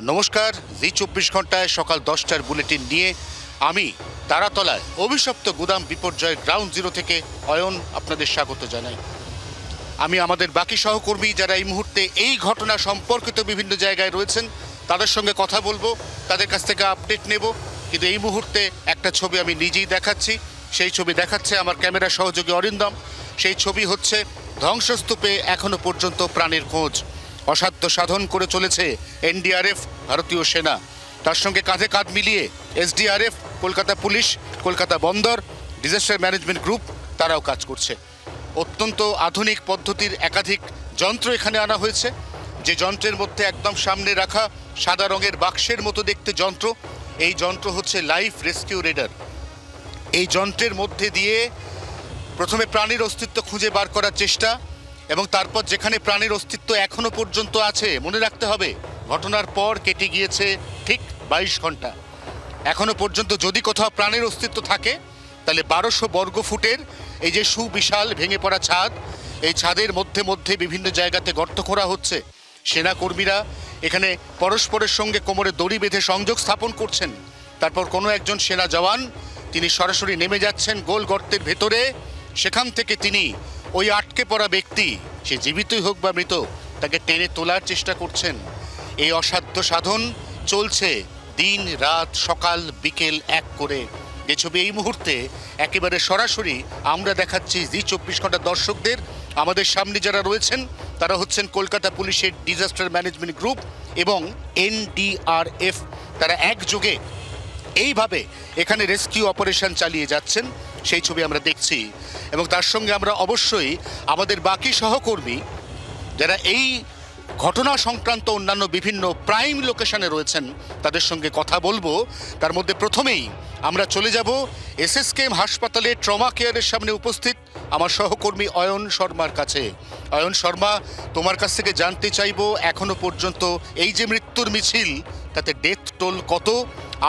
নমস্কার, জি 24 ঘন্টায় সকাল 10টার বুলেটিন নিয়ে আমি তারাতলায় অভিশপ্ত গুদাম বিপর্যয় গ্রাউন্ড জিরো থেকে অয়ন আপনাদের স্বাগত জানাই। আমি আমাদের বাকি সহকর্মী যারা এই মুহূর্তে এই ঘটনা সম্পর্কিত বিভিন্ন জায়গায় রয়েছেন তাদের সঙ্গে কথা বলবো, তাদের কাছ থেকে আপডেট নেব। কিন্তু এই মুহূর্তে একটা ছবি আমি নিজেই দেখাচ্ছি, সেই ছবি দেখাচ্ছে আমার ক্যামেরা সহযোগী অরিন্দম। সেই ছবি হচ্ছে ধ্বংসস্তূপে এখনো পর্যন্ত প্রাণের খোঁজ। অসাধ্য সাধন করে চলেছে এনডিআরএফ, ভারতীয় সেনা, তার সঙ্গে কাঁধে কাঁধ মিলিয়ে এসডিআরএফ, কলকাতা পুলিশ, কলকাতা বন্দর, ডিজাস্টার ম্যানেজমেন্ট গ্রুপ তারাও কাজ করছে। অত্যন্ত আধুনিক পদ্ধতির একাধিক যন্ত্র এখানে আনা হয়েছে। যে যন্ত্রের মধ্যে একদম সামনে রাখা সাদা রঙের বাক্সের মতো দেখতে যন্ত্র, এই যন্ত্র হচ্ছে লাইফ রেস্কিউ রেডার। এই যন্ত্রের মধ্যে দিয়ে প্রথমে প্রাণীর অস্তিত্ব খুঁজে বার করার চেষ্টা, এবং তারপর যেখানে প্রাণীর অস্তিত্ব এখনো পর্যন্ত আছে, মনে রাখতে হবে ঘটনার পর কেটে গিয়েছে ঠিক 22 ঘন্টা। এখনো পর্যন্ত যদি কোথাও প্রাণীর অস্তিত্ব থাকে তাহলে 1200 বর্গ ফুটের এই যে সুবিশাল ভেঙে পড়া ছাদ, এই ছাদের মধ্যে মধ্যে বিভিন্ন জায়গাতে গর্ত খোঁড়া হচ্ছে। সেনাকর্মীরা এখানে পরস্পরের সঙ্গে কোমরে দড়ি বেঁধে সংযোগ স্থাপন করছেন। তারপর কোনো একজন সেনা জওয়ান তিনি সরাসরি নেমে যাচ্ছেন গোল গর্তের ভেতরে। সেখান থেকে তিনি ওই আটকে পড়া ব্যক্তি, সে জীবিতই হোক বা মৃত, তাকে টেনে তোলার চেষ্টা করছেন। এই অসাধ্য সাধন চলছে দিন রাত, সকাল বিকেল এক করে। যে ছবি এই মুহূর্তে একেবারে সরাসরি আমরা দেখাচ্ছি জি 24 ঘন্টা দর্শকদের। আমাদের সামনে যারা রয়েছেন তারা হচ্ছেন কলকাতা পুলিশের ডিজাস্টার ম্যানেজমেন্ট গ্রুপ এবং এনডিআরএফ। তারা একযোগে এইভাবে এখানে রেস্কিউ অপারেশন চালিয়ে যাচ্ছেন, সেই ছবি আমরা দেখছি। এবং তার সঙ্গে আমরা অবশ্যই আমাদের বাকি সহকর্মী যারা এই ঘটনা সংক্রান্ত অন্যান্য বিভিন্ন প্রাইম লোকেশনে রয়েছেন তাদের সঙ্গে কথা বলবো। তার মধ্যে প্রথমেই আমরা চলে যাব এসএসকেএম হাসপাতালে ট্রমা কেয়ারের সামনে উপস্থিত আমার সহকর্মী অয়ন শর্মার কাছে। অয়ন শর্মা, তোমার কাছ থেকে জানতে চাইবো এখনো পর্যন্ত এই যে মৃত্যুর মিছিল, তাতে ডেথ টোল কত,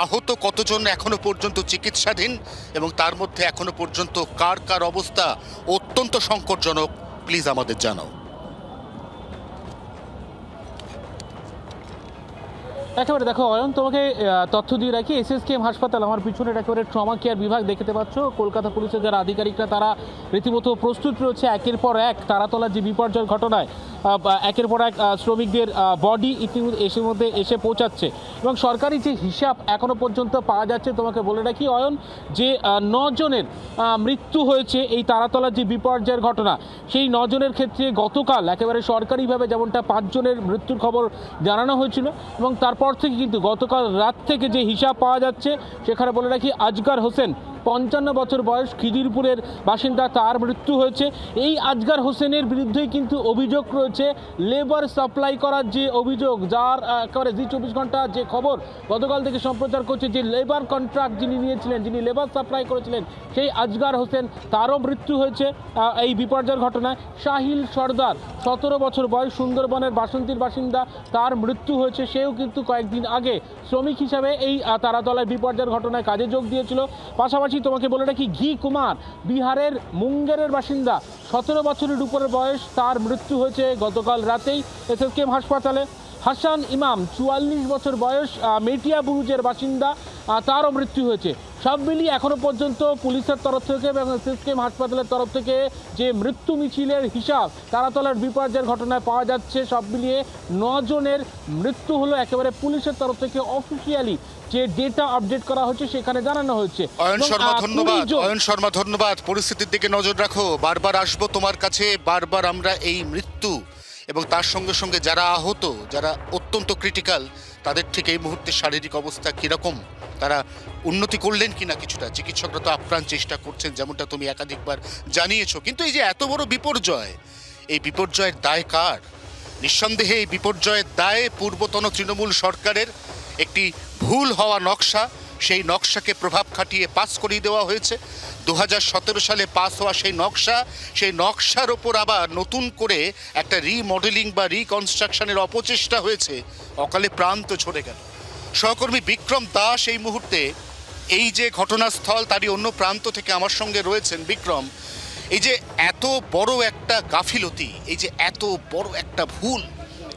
আহত কতজন এখনো পর্যন্ত চিকিৎসাধীন, এবং তার মধ্যে এখনো পর্যন্ত কার কার অবস্থা অত্যন্ত সংকটজনক, প্লিজ আমাদের জানাও। একেবারে দেখো অয়ন, তোমাকে তথ্য দিয়ে রাখি, এসএসকেএম হাসপাতাল আমার পিছনে একেবারে ট্রমা কেয়ার বিভাগ দেখতে পাচ্ছ। কলকাতা পুলিশের যারা আধিকারিকরা তারা রীতিমতো প্রস্তুত রয়েছে একের পর এক তারাতলার যে বিপর্যয় ঘটনায় একের পর এক শ্রমিকদের বডি ইতিমধ্যে এসে পৌঁছাচ্ছে। এবং সরকারি যে হিসাব এখনো পর্যন্ত পাওয়া যাচ্ছে, তোমাকে বলে রাখি অয়ন, যে 9 জনের মৃত্যু হয়েছে এই তারাতলার যে বিপর্যয়ের ঘটনা, সেই 9 জনের ক্ষেত্রে গতকাল একেবারে সরকারিভাবে যেমনটা 5 জনের মৃত্যুর খবর জানানো হয়েছিল, এবং তারপর থেকে কিন্তু গতকাল রাত থেকে যে হিসাব পাওয়া যাচ্ছে সেখানে বলে রাখি আজগার হোসেন 55 বছর বয়স, খিদিরপুরের বাসিন্দা, তার মৃত্যু হয়েছে। এই আজগার হোসেনের বিরুদ্ধেই কিন্তু অভিযোগ রয়েছে লেবার সাপ্লাই করার যে অভিযোগ, যার একেবারে জি 24 ঘন্টা যে খবর গতকাল থেকে সম্প্রচার করছে, যে লেবার কন্ট্রাক্ট যিনি নিয়েছিলেন, যিনি লেবার সাপ্লাই করেছিলেন, সেই আজগার হোসেন, তারও মৃত্যু হয়েছে এই বিপর্যয়ের ঘটনায়। শাহিল সর্দার 17 বছর বয়স, সুন্দরবনের বাসন্তীর বাসিন্দা, তার মৃত্যু হয়েছে। সেও কিন্তু কয়েকদিন আগে শ্রমিক হিসাবে এই তারাতলায় বিপর্যয়ের ঘটনায় কাজে যোগ দিয়েছিল। পাশাপাশি তোমাকে বলে রাখি ঘি কুমার বিহারের মুঙ্গেরের বাসিন্দা, 17 বছরের উপরের বয়স, তার মৃত্যু হয়েছে গতকাল রাতেই এসএসকেএম হাসপাতালে। হাসান ইমাম 44 বছর বয়স, মেটিয়া বুরুজের বাসিন্দা, তারও মৃত্যু হয়েছে। সব মিলিয়ে এখনো পর্যন্ত পুলিশের তরফ থেকে এবং এসএসকেএম হাসপাতালের তরফ থেকে যে মৃত্যু মিছিলের হিসাব তারাতলার বিপর্যয়ের ঘটনায় পাওয়া যাচ্ছে, সব মিলিয়ে 9 জনের মৃত্যু হলো একেবারে পুলিশের তরফ থেকে অফিসিয়ালি যে ডেটা আপডেট করা হচ্ছে সেখানে জানানো হচ্ছে। অয়ন শর্মা ধন্যবাদ। পরিস্থিতির দিকে নজর রাখো, বারবার আসবো তোমার কাছে। বারবার আমরা এই মৃত্যু এবং তার সঙ্গে সঙ্গে যারা আহত, যারা অত্যন্ত ক্রিটিক্যাল, তাদের ঠিক এই মুহূর্তে শারীরিক অবস্থা কীরকম, তারা উন্নতি করলেন কিনা কিছুটা, চিকিৎসকরা তো আপ্রাণ চেষ্টা করছেন যেমনটা তুমি একাধিকবার জানিয়েছো। কিন্তু এই যে এত বড় বিপর্যয়, এই বিপর্যয়ের দায় কার? নিঃসন্দেহে এই বিপর্যয়ের দায় পূর্বতন তৃণমূল সরকারের একটি ভুল হওয়া নকশা। সেই নকশাকে প্রভাব খাটিয়ে পাস করিয়ে দেওয়া হয়েছে। 2017 সালে পাস হওয়া সেই নকশার ওপর আবার নতুন করে একটা রিমডেলিং বা রিকনস্ট্রাকশনের অপচেষ্টা হয়েছে। অকালে প্রাণ তো ঝরে গেল। সহকর্মী বিক্রম দাস এই মুহূর্তে এই যে ঘটনাস্থল তারই অন্য প্রান্ত থেকে আমার সঙ্গে রয়েছেন। বিক্রম, এই যে এত বড় একটা গাফিলতি, এই যে এত বড় একটা ভুল,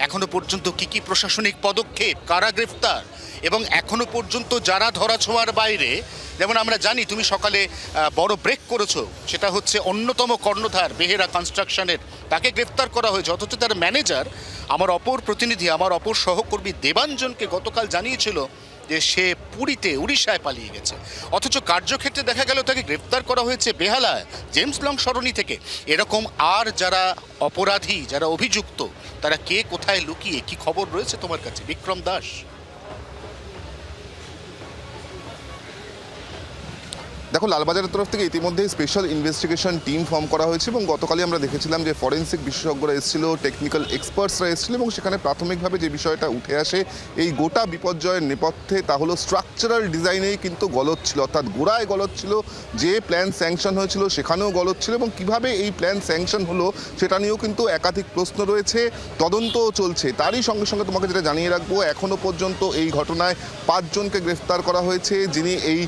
এখনো পর্যন্ত কি কি প্রশাসনিক পদক্ষেপ, কারা গ্রেফতার, এবং এখনো পর্যন্ত যারা ধরাছোঁয়ার বাইরে, যেমন আমরা জানি তুমি সকালে বড় ব্রেক করেছো, সেটা হচ্ছে অন্যতম কর্ণধার বেহেরা কনস্ট্রাকশনের, তাকে গ্রেফতার করা হয়েছে, অথচ তার ম্যানেজার আমার অপর প্রতিনিধি, আমার অপর সহকর্মী দেবাঞ্জনকে গতকাল জানিয়েছিল যে সে পুরীতে, উড়িষ্যায় পালিয়ে গেছে, অথচ কার্যক্ষেত্রে দেখা গেল তাকে গ্রেফতার করা হয়েছে বেহালায় জেমস লং সরণি থেকে। এরকম আর যারা অপরাধী, যারা অভিযুক্ত, তারা কে কোথায় লুকিয়ে, কি খবর রয়েছে তোমার কাছে, বিক্রম দাস? দেখো, লালবাজারের তরফ থেকে ইতিমধ্যেই স্পেশাল ইনভেস্টিগেশন টিম ফর্ম করা হয়েছে এবং গতকালই আমরা দেখেছিলাম যে ফরেন্সিক বিশেষজ্ঞরা এসেছিল, টেকনিক্যাল এক্সপার্টসরা এসেছিল এবং সেখানে প্রাথমিকভাবে যে বিষয়টা উঠে আসে এই গোটা বিপর্যয়ের নেপথ্যে, তা হলো স্ট্রাকচারাল ডিজাইনেই কিন্তু গলদ ছিল, অর্থাৎ গোড়ায় গলদ ছিল। যে প্ল্যান স্যাংশন হয়েছিল সেখানেও গলদ ছিল এবং কিভাবে এই প্ল্যান স্যাংশন হলো সেটা নিয়েও কিন্তু একাধিক প্রশ্ন রয়েছে, তদন্তও চলছে। তারই সঙ্গে সঙ্গে তোমাকে যেটা জানিয়ে রাখবো, এখনও পর্যন্ত এই ঘটনায় 5 জনকে গ্রেফতার করা হয়েছে, যিনি এই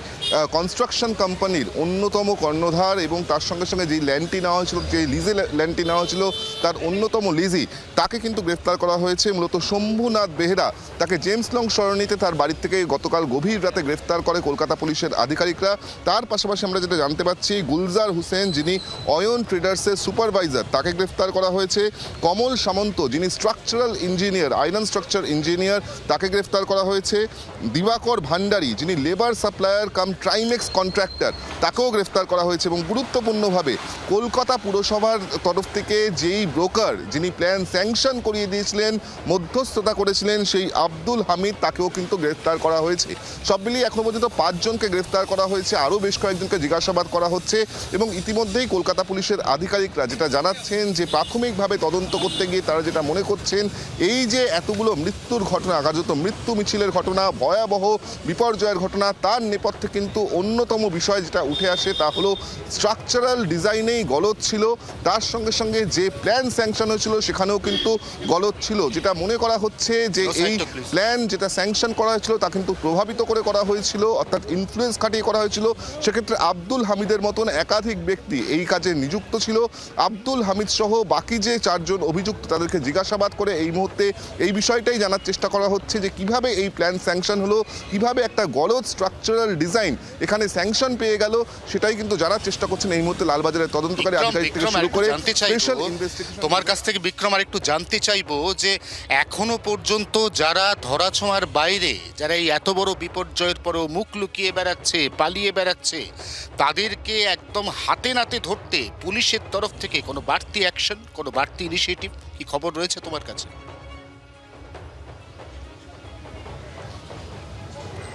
কনস্ট্রাকশন কোম্পানির অন্যতম কর্ণধার এবং তার সঙ্গে সঙ্গে যেই ল্যান্ডটি নেওয়া হয়েছিল, যে লিজে ল্যান্ডটি নেওয়া হয়েছিল তার অন্যতম লিজি, তাকে কিন্তু গ্রেফতার করা হয়েছে। মূলত শম্ভুনাথ বেহেরা, তাকে জেমস লং সরণিতে তার বাড়ি থেকে গতকাল গভীর রাতে গ্রেফতার করে কলকাতা পুলিশের আধিকারিকরা। তার পাশাপাশি আমরা যেটা জানতে পারছি, গুলজার হোসেন, যিনি অয়ন ট্রেডার্সের সুপারভাইজার, তাকে গ্রেফতার করা হয়েছে। কমল সামন্ত, যিনি structural engineer, iron structure engineer, তাকে গ্রেফতার করা হয়েছে। দিবাকর ভান্ডারী, যিনি লেবার সাপ্লায়ার কাম ট্রাইমেক্স কন্ট্রাক্টর, তাকেও গ্রেফতার করা হয়েছে। এবং গুরুত্বপূর্ণভাবে কলকাতা পুরসভার তরফ থেকে যেই ব্রোকার, যিনি প্ল্যান স্যাংশন করিয়ে দিয়েছিলেন, মধ্যস্থতা করেছিলেন, সেই আব্দুল হামিদ, তাকেও কিন্তু গ্রেফতার করা হয়েছে। সব মিলিয়ে এখনো পর্যন্ত 5 জনকে গ্রেফতার করা হয়েছে, আরও বেশ কয়েকজনকে জিজ্ঞাসাবাদ করা হচ্ছে। এবং ইতিমধ্যেই কলকাতা পুলিশের আধিকারিকরা যেটা জানাচ্ছেন যে প্রাথমিকভাবে তদন্ত করতে গিয়ে তারা যেটা মনে করছেন, এই যে এতগুলো মৃত্যুর ঘটনা, কার্যত মৃত্যু মিছিলের ঘটনা, ভয়াবহ বিপর্যয়ের ঘটনা, তার নেপথ্যে কিন্তু অন্যতম বিষয় যেটা উঠে আসে তা হলো স্ট্রাকচারাল ডিজাইনেই গলদ ছিল। তার সঙ্গে সঙ্গে যে প্ল্যান স্যাংশন হয়েছিল সেখানেও কিন্তু গলদ ছিল। যেটা মনে করা হচ্ছে যে এই প্ল্যান যেটা স্যাংশন করা হয়েছিল তা কিন্তু প্রভাবিত করে করা হয়েছিল, অর্থাৎ ইনফ্লুয়েন্স খাটিয়ে করা হয়েছিল। সেক্ষেত্রে আব্দুল হামিদের মতন একাধিক ব্যক্তি এই কাজে নিযুক্ত ছিল। আব্দুল হামিদ সহ বাকি যে 4 জন অভিযুক্ত, তাদেরকে জিজ্ঞাসাবাদ করে এই মুহূর্তে এই বিষয়টাই জানার চেষ্টা করা হচ্ছে যে কিভাবে এই প্ল্যান স্যাংশন হলো, কিভাবে একটা গলদ স্ট্রাকচারাল ডিজাইন এখানে স্যাংশন পেয়ে গেল, সেটাই কিন্তু জানার চেষ্টা করছেন এই মুহূর্তে লালবাজারের তদন্তকারী আধিকারিক থেকে শুরু করে স্পেশাল ইনভেস্টিগেশন। তোমার কাছ থেকে বিক্রম আর একটু জানতে চাইবো যে এখনো পর্যন্ত যারা ধরাছোঁয়ার বাইরে, যারা এই এত বড় বিপর্যয়ের পরেও মুখ লুকিয়ে বেড়াচ্ছে, পালিয়ে বেড়াচ্ছে, তাদেরকে একদম হাতে নাতে ধরতে পুলিশের তরফ থেকে কোনো বাড়তি অ্যাকশন, কোনো বাড়তি ইনিশিয়েটিভ, কি খবর রয়েছে তোমার কাছে?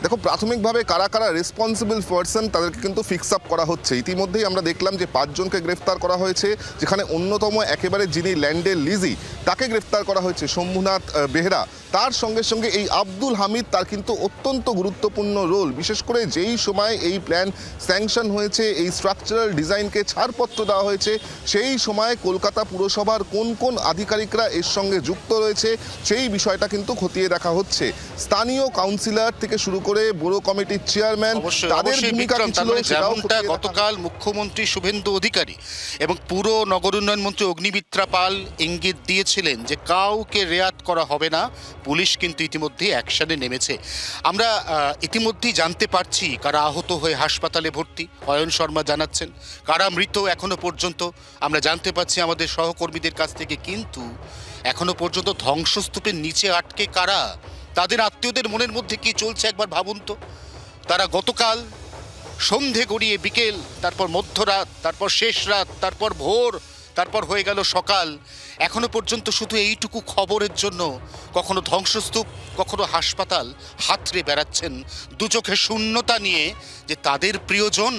দেখো, প্রাথমিকভাবে কারা কারা রেসপন্সিবল পারসন তাদেরকে কিন্তু ফিক্স আপ করা হচ্ছে। ইতিমধ্যেই আমরা দেখলাম যে 5 জনকে গ্রেফতার করা হয়েছে, যেখানে অন্যতম একেবারে যিনি ল্যান্ডের লিজি, তাকে গ্রেফতার করা হয়েছে শম্ভুনাথ বেহেরা। তার সঙ্গে সঙ্গে এই আব্দুল হামিদ, তার কিন্তু অত্যন্ত গুরুত্বপূর্ণ রোল, বিশেষ করে যেই সময় এই প্ল্যান স্যাংশন হয়েছে, এই স্ট্রাকচারাল ডিজাইনকে ছাড়পত্র দেওয়া হয়েছে, সেই সময় কলকাতা পুরসভার কোন কোন আধিকারিকরা এর সঙ্গে যুক্ত রয়েছে সেই বিষয়টা কিন্তু খতিয়ে দেখা হচ্ছে। স্থানীয় কাউন্সিলর থেকে শুরু করে ব্যুরো কমিটির চেয়ারম্যান, তাদের ভূমিকা কি ছিল সেটাও খতিয়ে দেখা। গতকাল মুখ্যমন্ত্রী শুভেন্দু অধিকারী এবং পুরো নগর উন্নয়ন মন্ত্রী অগ্নিমিত্রা পাল ইঙ্গিত দিয়েছিলেন যে কাউকে রেয়াত করা হবে না, পুলিশ কিন্তু ইতিমধ্যেই অ্যাকশনে নেমেছে। আমরা ইতিমধ্যেই জানতে পারছি কারা আহত হয়ে হাসপাতালে ভর্তি, অয়ন শর্মা জানাচ্ছেন, কারা মৃত এখনো পর্যন্ত আমরা জানতে পারছি আমাদের সহকর্মীদের কাছ থেকে। কিন্তু এখনো পর্যন্ত ধ্বংসস্তূপের নিচে আটকে কারা, তাদের আত্মীয়দের মনের মধ্যে কি চলছে একবার ভাবুন তো। তারা গতকাল সন্ধে গড়িয়ে বিকেল, তারপর মধ্যরাত, তারপর শেষ রাত, তারপর ভোর, তারপর হয়ে গেল সকাল, এখনো পর্যন্ত শুধু এইটুকু খবরের জন্য কখনো ধ্বংসস্তূপ, কখনো হাসপাতাল হাতড়ে বেড়াচ্ছেন, দু চোখে শূন্যতা নিয়ে যে তাদের প্রিয়জন,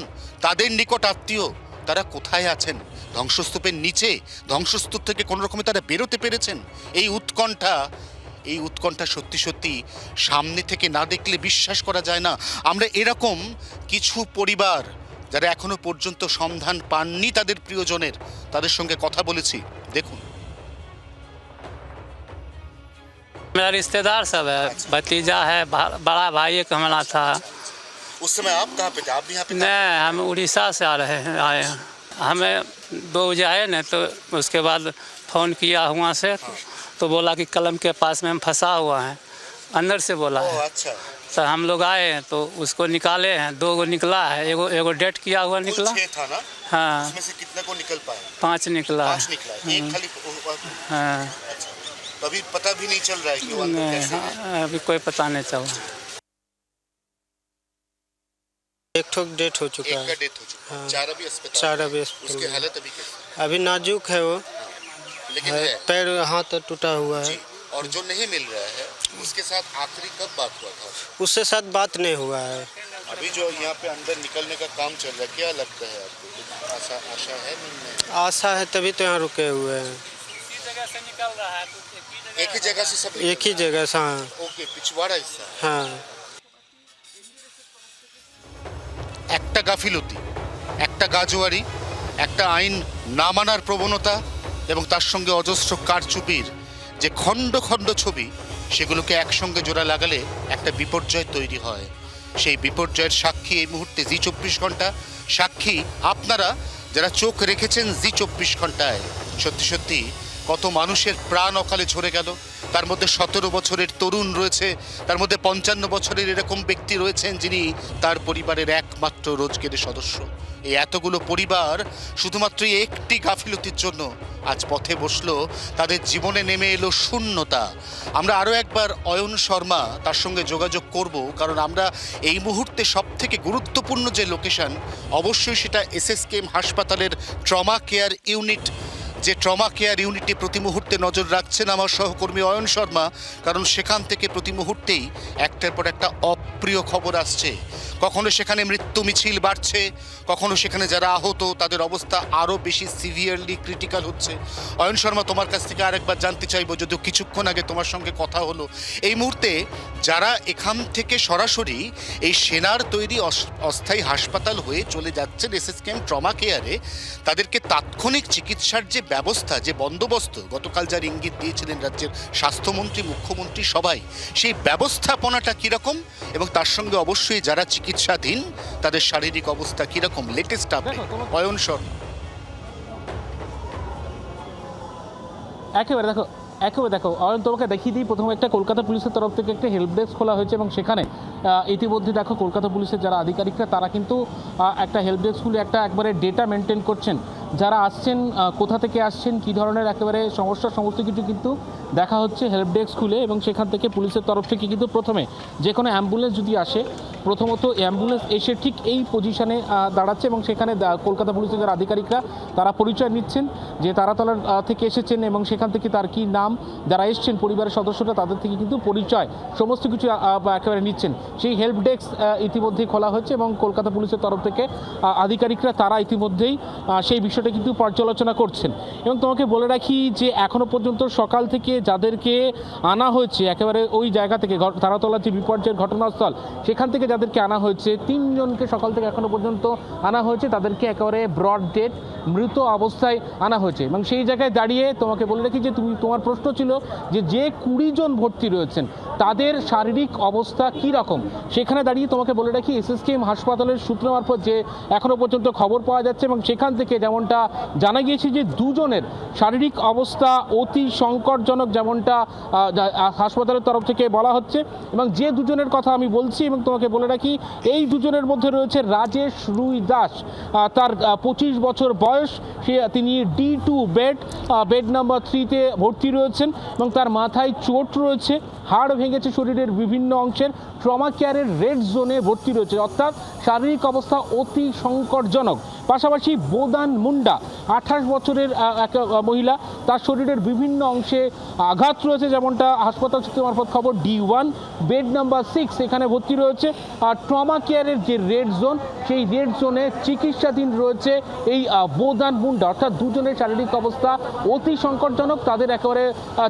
তাদের নিকট আত্মীয় তারা কোথায় আছেন, ধ্বংসস্তূপের নিচে, ধ্বংসস্তূপ থেকে কোনো রকমে তারা বেরোতে পেরেছেন। এই উৎকণ্ঠা সত্যি সত্যি সামনে থেকে না দেখলে বিশ্বাস করা যায় না। আমরা এরকম কিছু পরিবার যারা এখনো পর্যন্ত সন্ধান পাননি তাদের প্রিয়জনের, তাদের সঙ্গে কথা বলেছি, দেখুন। मेरा रिश्तेदार सब है, भतीजा है, बड़ा भाई एक हमारा था। उस समय आप कहाँ पे थे? आप भी यहाँ पे? नहीं, हम उड़ीसा से आए हैं। हमें 2 बजे आए ना, तो उसके बाद फ़ोन किया वहाँ से, तो तो बोला कि कलम के पास में हम फंसा हुआ है, अंदर से बोला है। अच्छा, तो हम लोग आए हैं तो उसको निकाले हैं, 2 गो निकला है, एगो डेट किया हुआ निकला। 6 था ना? हाँ, उसमें से कितने को निकल पाए? 5 निकला 5 है। निकला है। एक खाली हाँ, अच्छा, तो अभी पता भी नहीं चल रहा है कि वो अंदर नहीं, कैसे है। हाँ, अभी कोई पता नहीं चला। एक ठोक डेट हो चुका एक है। का डेथ हो चुका है। हाँ। 4 अभी अस्पताल 4 में। अभी उसकी अस्पताल में। हालत अभी कैसी अभी नाजुक है वो, लेकिन है, है पैर हाथ टूटा हुआ है। जी। और जो नहीं मिल रहा है उसके साथ आखिरी कब बात हुआ था? उससे साथ बात नहीं हुआ है। अभी जो यहाँ पे अंदर निकलने का काम चल रहा है, क्या लगता है आपको? कुछ आशा है मिलने? आशा है तभी तो यहाँ रुके हुए हैं। जगह से निकल रहा है, एक ही जगह से सब एक ही जगह से। हाँ ओके, पिछवाड़ा हिस्सा। हाँ। একটা গাফিলতি, একটা গাজোয়ারি, একটা আইন না মানার প্রবণতা এবং তার সঙ্গে অজস্র কারচুপির যে খণ্ড খণ্ড ছবি, সেগুলোকে একসঙ্গে জোড়া লাগালে একটা বিপর্যয় তৈরি হয়। সেই বিপর্যয়ের সাক্ষী এই মুহূর্তে জি 24 ঘন্টা, সাক্ষী আপনারা যারা চোখ রেখেছেন জি 24 ঘন্টায়। সত্যি সত্যি কত মানুষের প্রাণ অকালে ঝরে গেল। তার মধ্যে 17 বছরের তরুণ রয়েছে, তার মধ্যে 55 বছরের এরকম ব্যক্তি রয়েছেন যিনি তার পরিবারের একমাত্র রোজগারের সদস্য। এই এতগুলো পরিবার শুধুমাত্র একটি গাফিলতির জন্য আজ পথে বসলো, তাদের জীবনে নেমে এলো শূন্যতা। আমরা আরও একবার অয়ন শর্মা তার সঙ্গে যোগাযোগ করব, কারণ আমরা এই মুহূর্তে সব থেকে গুরুত্বপূর্ণ যে লোকেশন, অবশ্যই সেটা এসএসকেএম হাসপাতালের ট্রমা কেয়ার ইউনিট। যে ট্রমা কেয়ার ইউনিটে প্রতি মুহূর্তে নজর রাখছেন আমার সহকর্মী অয়ন শর্মা, কারণ সেখান থেকে প্রতি মুহূর্তেই একটার পর একটা অপ্রিয় খবর আসছে। কখনো সেখানে মৃত্যু মিছিল বাড়ছে, কখনো সেখানে যারা আহত তাদের অবস্থা আরও বেশি সিভিয়ারলি ক্রিটিক্যাল হচ্ছে। অয়ন শর্মা, তোমার কাছ থেকে আরেকবার জানতে চাইবো, যদিও কিছুক্ষণ আগে তোমার সঙ্গে কথা হলো, এই মুহূর্তে যারা এখান থেকে সরাসরি এই সেনার তৈরি অস্থায়ী হাসপাতাল হয়ে চলে যাচ্ছেন এসএসকেএম ট্রমা কেয়ারে, তাদেরকে তাৎক্ষণিক চিকিৎসার যে ব্যবস্থা, যে বন্দোবস্ত গতকাল যার ইঙ্গিত দিয়েছিলেন রাজ্যের স্বাস্থ্যমন্ত্রী, মুখ্যমন্ত্রী সবাই, সেই ব্যবস্থাপনাটা কীরকম এবং তার সঙ্গে অবশ্যই যারা চিকিৎসাধীন তাদের শারীরিক অবস্থা কীরকম, লেটেস্ট আপডেট অয়ন শর্মা। একেবারে দেখো অয়ন, তোমাকে দেখিয়ে দিই। প্রথমে একটা কলকাতা পুলিশের তরফ থেকে একটা হেল্প ডেস্ক খোলা হয়েছে এবং সেখানে ইতিমধ্যে দেখো কলকাতা পুলিশের যারা আধিকারিকরা তারা কিন্তু একটা হেল্প ডেস্ক খুলে একটা একবারে ডেটা মেনটেন করছেন। যারা আসছেন, কোথা থেকে আসছেন, কী ধরনের একেবারে সমস্যা, সমস্ত কিছু কিন্তু দেখা হচ্ছে হেল্প ডেস্ক খুলে। এবং সেখান থেকে পুলিশের তরফ থেকে কিন্তু প্রথমে যে কোনো অ্যাম্বুলেন্স যদি আসে, প্রথমত অ্যাম্বুলেন্স এসে ঠিক এই পজিশনে দাঁড়াচ্ছে এবং সেখানে কলকাতা পুলিশের যারা আধিকারিকরা তারা পরিচয় নিচ্ছেন যে তারাতলার থেকে এসেছেন এবং সেখান থেকে তার কী নাম, যারা এসছেন পরিবারের সদস্যরা তাদের থেকে কিন্তু পরিচয় সমস্ত কিছু একেবারে নিচ্ছেন। সেই হেল্প ডেস্ক ইতিমধ্যেই খোলা হয়েছে এবং কলকাতা পুলিশের তরফ থেকে আধিকারিকরা তারা ইতিমধ্যেই সেই বিষয়টা কিন্তু পর্যালোচনা করছেন। এবং তোমাকে বলে রাখি যে এখনও পর্যন্ত সকাল থেকে যাদেরকে আনা হয়েছে একেবারে ওই জায়গা থেকে, তারাতলার যে বিপর্যয়ের ঘটনাস্থল সেখান থেকে যাদেরকে আনা হয়েছে, 3 জনকে সকাল থেকে এখনও পর্যন্ত আনা হয়েছে। তাদেরকে একেবারে ব্রড ডেড মৃত অবস্থায় আনা হয়েছে। এবং সেই জায়গায় দাঁড়িয়ে তোমাকে বলে রাখি যে তোমার প্রশ্ন ছিল যে 20 জন ভর্তি রয়েছেন তাদের শারীরিক অবস্থা কী রকম, সেখানে দাঁড়িয়ে তোমাকে বলে রাখি এসএসকেএম হাসপাতালের সূত্র মারফত যে এখনও পর্যন্ত খবর পাওয়া যাচ্ছে এবং সেখান থেকে যেমনটা জানা গিয়েছে যে 2 জনের শারীরিক অবস্থা অতি সংকটজনক, যেমনটা হাসপাতালের তরফ থেকে বলা হচ্ছে। এবং যে 2 জনের কথা আমি বলছি এবং তোমাকে বলে রাখি, এই 2 জনের মধ্যে রয়েছে রাজেশ রুই দাস, তার 25 বছর বয়স, তিনি D2 বেড নাম্বার 3-তে ভর্তি রয়েছেন এবং তার মাথায় চোট রয়েছে, হাড় ভেঙেছে শরীরের বিভিন্ন অংশের, ট্রমা কেয়ারের রেড জোনে ভর্তি রয়েছে, অর্থাৎ শারীরিক অবস্থা অতি সংকটজনক। পাশাপাশি বোদান মুন্ডা 28 বছরের এক মহিলা, তার শরীরের বিভিন্ন অংশে আঘাত রয়েছে, যেমনটা হাসপাতাল সূত্র মারফত খবর। D1 বেড নাম্বার 6 এখানে ভর্তি রয়েছে। আর ট্রমা কেয়ারের যে রেড জোন, সেই রেড জোনে চিকিৎসাধীন রয়েছে এই বোদান মুন্ডা, অর্থাৎ 2 জনের শারীরিক অবস্থা অতি সংকটজনক। তাদের একেবারে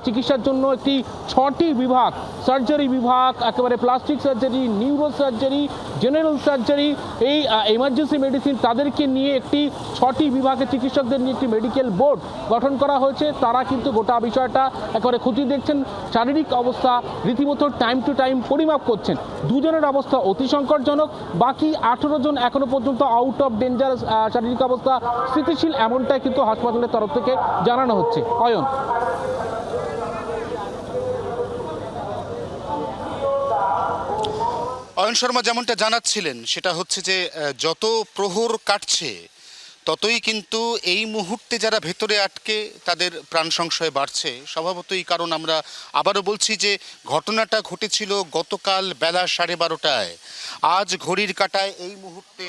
চিকিৎসার জন্য একটি 6টি বিভাগ, সার্জারি বিভাগ, একেবারে plastic surgery, neuro surgery, general surgery, এই এমার্জেন্সি মেডিসিন, তাদেরকে নিয়ে একটি 6টি বিভাগের চিকিৎসকদের নিয়ে একটি মেডিকেল বোর্ড গঠন করা হয়েছে। তারা কিন্তু গোটা বিষয়টা একেবারে খতিয়ে দেখছেন, শারীরিক অবস্থা রীতিমতো টাইম টু টাইম পরিমাপ করছেন। 2 জনের অবস্থা অতি সংকটজনক, বাকি 18 জন এখনো পর্যন্ত আউট অফ ডেঞ্জার, শারীরিক অবস্থা স্থিতিশীল, এমনটাই কিন্তু হাসপাতালের তরফ থেকে জানানো হচ্ছে। অয়ন। অয়ন শর্মা যেমনটা জানাচ্ছিলেন সেটা হচ্ছে যে যত প্রহর কাটছে ততই কিন্তু এই মুহূর্তে যারা ভেতরে আটকে তাদের প্রাণ সংশয় বাড়ছে স্বভাবতই। কারণ আমরা আবারও বলছি যে ঘটনাটা ঘটেছিল গতকাল বেলা 12:30টায়। আজ ঘড়ির কাঁটায় এই মুহূর্তে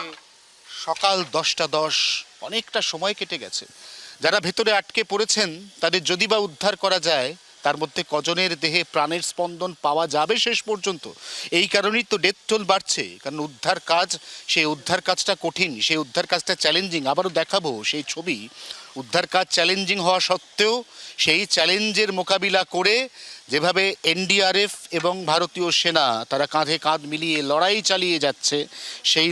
সকাল 10:10, অনেকটা সময় কেটে গেছে। যারা ভেতরে আটকে পড়েছেন তাদের যদি বা উদ্ধার করা যায়, তার মধ্যে কজনের দেহে প্রাণের স্পন্দন পাওয়া যাবে শেষ পর্যন্ত, এই কারণেই তো ডেথ টোল বাড়ছে। কারণ উদ্ধার কাজ, সেই উদ্ধার কাজটা কঠিন, সেই উদ্ধার কাজটা চ্যালেঞ্জিং। আবারও দেখাবো সেই ছবি। উদ্ধার কাজ চ্যালেঞ্জিং হওয়া সত্ত্বেও সেই চ্যালেঞ্জের মোকাবিলা করে যেভাবে এনডিআরএফ এবং ভারতীয় সেনা তারা কাঁধে কাঁধ মিলিয়ে লড়াই চালিয়ে যাচ্ছে, সেই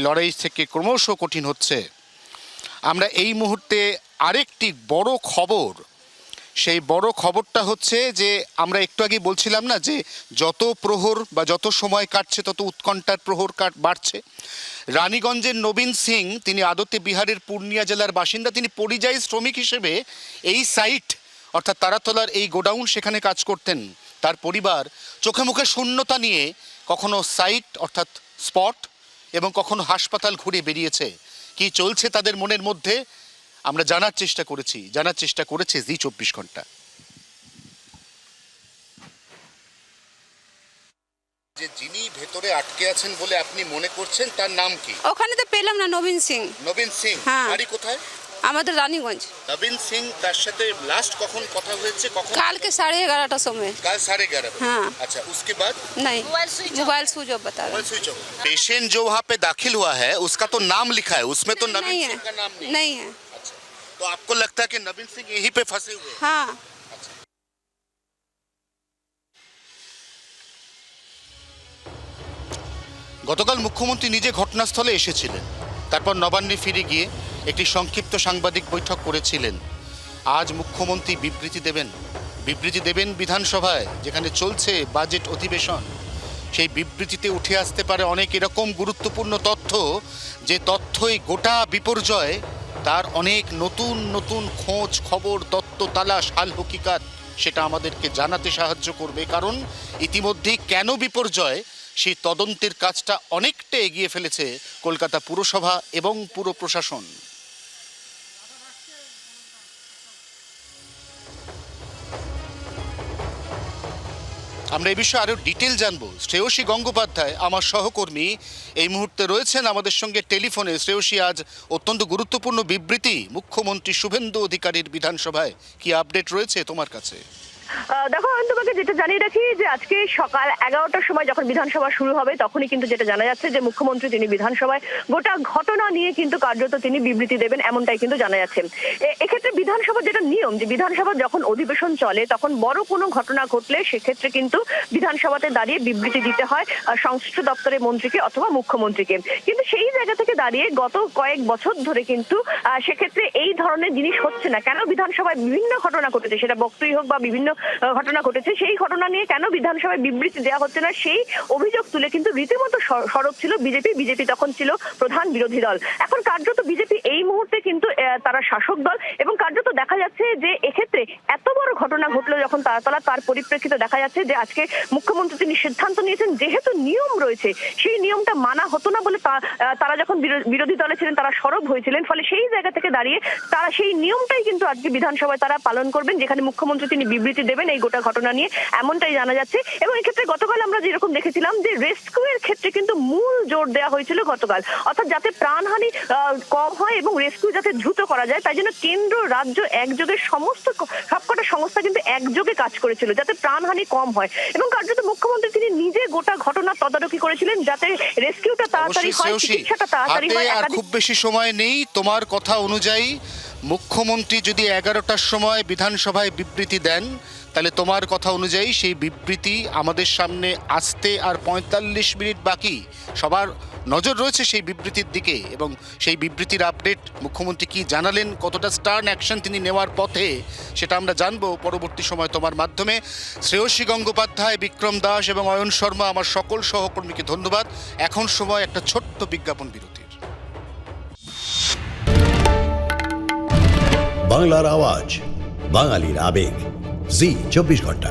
লড়াই থেকে ক্রমশ কঠিন হচ্ছে। আমরা এই মুহূর্তে আরেকটি বড় খবর, সেই বড় খবরটা হচ্ছে যে আমরা একটু আগে বলছিলাম না যে যত প্রহর বা যত সময় কাটছে তত উৎকণ্ঠার প্রহর বাড়ছে। রানীগঞ্জের নবীন সিং, তিনি আদতে বিহারের পূর্ণিয়া জেলার বাসিন্দা। তিনি পরিযায়ী শ্রমিক হিসেবে এই সাইট অর্থাৎ তারাতলার এই গোডাউন সেখানে কাজ করতেন। তার পরিবার চোখে মুখে শূন্যতা নিয়ে কখনো সাইট অর্থাৎ স্পট এবং কখনো হাসপাতাল ঘুরে বেরিয়েছে। কি চলছে তাদের মনের মধ্যে আমরা জানার চেষ্টা করেছে জি 24 ঘন্টা। যে যিনি ভেতরে আটকে আছেন বলে আপনি মনে করছেন তার নাম কি? ওখানে তো পেলাম না। নবীন সিং। নবীন সিং, হ্যাঁ। বাড়ি কোথায়? আমাদের রানীগঞ্জ। নবীন সিং, তার সাথে লাস্ট কখন কথা হয়েছে? কখন? কালকে 11:30 সময়। কাল 11:30। हाँ। अच्छा, उसके बाद नहीं, मोबाइल स्विच ऑफ बता रहा है। Switch off. पेशेंट जो वहाँ पे दाखिल हुआ है उसका तो नाम लिखा है, उसमें तो नवीन नहीं है, सिंह का नाम नहीं। नहीं है। अच्छा, तो आपको लगता है कि नवीन सिंह यहीं पे फंसे हुए हैं? हाँ। গতকাল মুখ্যমন্ত্রী নিজে ঘটনাস্থলে এসেছিলেন, তারপর নবান্নে ফিরে গিয়ে একটি সংক্ষিপ্ত সাংবাদিক বৈঠক করেছিলেন। আজ মুখ্যমন্ত্রী বিবৃতি দেবেন বিধানসভায়, যেখানে চলছে বাজেট অধিবেশন। সেই বিবৃতিতে উঠে আসতে পারে অনেক এরকম গুরুত্বপূর্ণ তথ্য, যে তথ্যই গোটা বিপর্যয় তার অনেক নতুন নতুন খোঁজ খবর, তত্ত্ব তালাশ, হাল হকিকাত সেটা আমাদেরকে জানাতে সাহায্য করবে। কারণ ইতিমধ্যেই কেন বিপর্যয় সেই তদন্তের কাজটা অনেকটা এগিয়ে ফেলেছে কলকাতা পুরসভা এবং পুর প্রশাসন। আমরা এই বিষয়ে আরো ডিটেল জানবো। শ্রেয়সী গঙ্গোপাধ্যায় আমার সহকর্মী এই মুহূর্তে রয়েছেন আমাদের সঙ্গে টেলিফোনে। শ্রেয়সী, আজ অত্যন্ত গুরুত্বপূর্ণ বিবৃতি মুখ্যমন্ত্রী শুভেন্দু অধিকারীর বিধানসভায়, কি আপডেট রয়েছে তোমার কাছে? দেখো, আমি তোমাকে যেটা জানিয়ে রাখি যে আজকে সকাল 11টার সময় যখন বিধানসভা শুরু হবে তখনই কিন্তু যেটা জানা যাচ্ছে যে মুখ্যমন্ত্রী তিনি বিধানসভায় গোটা ঘটনা নিয়ে কিন্তু কার্যত তিনি বিবৃতি দেবেন, এমনটাই কিন্তু জানা যাচ্ছে। এক্ষেত্রে বিধানসভার যেটা নিয়ম, যে বিধানসভা যখন অধিবেশন চলে তখন বড় কোনো ঘটনা ঘটলে সেক্ষেত্রে কিন্তু বিধানসভাতে দাঁড়িয়ে বিবৃতি দিতে হয় সংশ্লিষ্ট দপ্তরের মন্ত্রীকে অথবা মুখ্যমন্ত্রীকে। কিন্তু সেই জায়গা থেকে দাঁড়িয়ে গত কয়েক বছর ধরে কিন্তু সেক্ষেত্রে এই ধরনের জিনিস হচ্ছে না। কেন বিধানসভায় বিভিন্ন ঘটনা ঘটেছে, সেটা বক্তব্য হোক বা বিভিন্ন ঘটনা ঘটেছে, সেই ঘটনা নিয়ে কেন বিধানসভায় বিবৃতি দেওয়া হচ্ছে না, সেই অভিযোগ তুলে কিন্তু রীতিমতো সরব ছিল বিজেপি তখন ছিল প্রধান বিরোধী দল। এখন কার্যত বিজেপি এই মুহূর্তে কিন্তু তারা শাসক দল, এবং কার্যত দেখা যাচ্ছে যে এক্ষেত্রে এত বড় ঘটনা ঘটলো যখন তারাতলা, তার পরিপ্রেক্ষিতে দেখা যাচ্ছে যে আজকে মুখ্যমন্ত্রী তিনি সিদ্ধান্ত নিয়েছেন, যেহেতু নিয়ম রয়েছে সেই নিয়মটা মানা হতো না বলে তারা যখন বিরোধী দলে ছিলেন তারা সরব হয়েছিলেন। ফলে সেই জায়গা থেকে দাঁড়িয়ে তারা সেই নিয়মটাই কিন্তু আজকে বিধানসভায় তারা পালন করবেন, যেখানে মুখ্যমন্ত্রী তিনি বিবৃতি দেবেন এই গোটা ঘটনা নিয়ে, এমনটাই জানা যাচ্ছে। এবং এক্ষেত্রে গতকাল আমরা যেরকম দেখেছিলাম যে রেস্কিউ এর ক্ষেত্রে কিন্তু মূল জোর দেওয়া হয়েছিল গতকাল, অর্থাৎ যাতে প্রাণহানি কম হয় এবং রেস্কিউ যাতে দ্রুত করা যায়, তাই জন্য কেন্দ্র রাজ্য একযোগে সবকটা সংস্থা কিন্তু একযোগে কাজ করেছিল যাতে প্রাণহানি কম হয়। এবং কার্যত মুখ্যমন্ত্রী তিনি নিজে গোটা ঘটনা তদারকি করেছিলেন যাতে রেস্কিউটা তাড়াতাড়ি হয়, চিকিৎসাটা তাড়াতাড়ি হয়। আর খুব বেশি সময় নেই। তোমার কথা অনুযায়ী মুখ্যমন্ত্রী যদি 11টার সময় বিধানসভায় বিবৃতি দেন, তাহলে তোমার কথা অনুযায়ী সেই বিবৃতি আমাদের সামনে আসতে আর 45 মিনিট বাকি। সবার নজর রয়েছে সেই বিবৃতির দিকে, এবং সেই বিবৃতির আপডেট মুখ্যমন্ত্রী কি জানালেন, কতটা স্টার্ন অ্যাকশন তিনি নেওয়ার পথে, সেটা আমরা জানবো পরবর্তী সময় তোমার মাধ্যমে। শ্রেয়সী গঙ্গোপাধ্যায়, বিক্রম দাস এবং অয়ন শর্মা, আমার সকল সহকর্মীকে ধন্যবাদ। এখন সময় একটা ছোট্ট বিজ্ঞাপন বিরতির। বাংলার আওয়াজ, বাঙালির আবেগ, জি 24 ঘন্টা।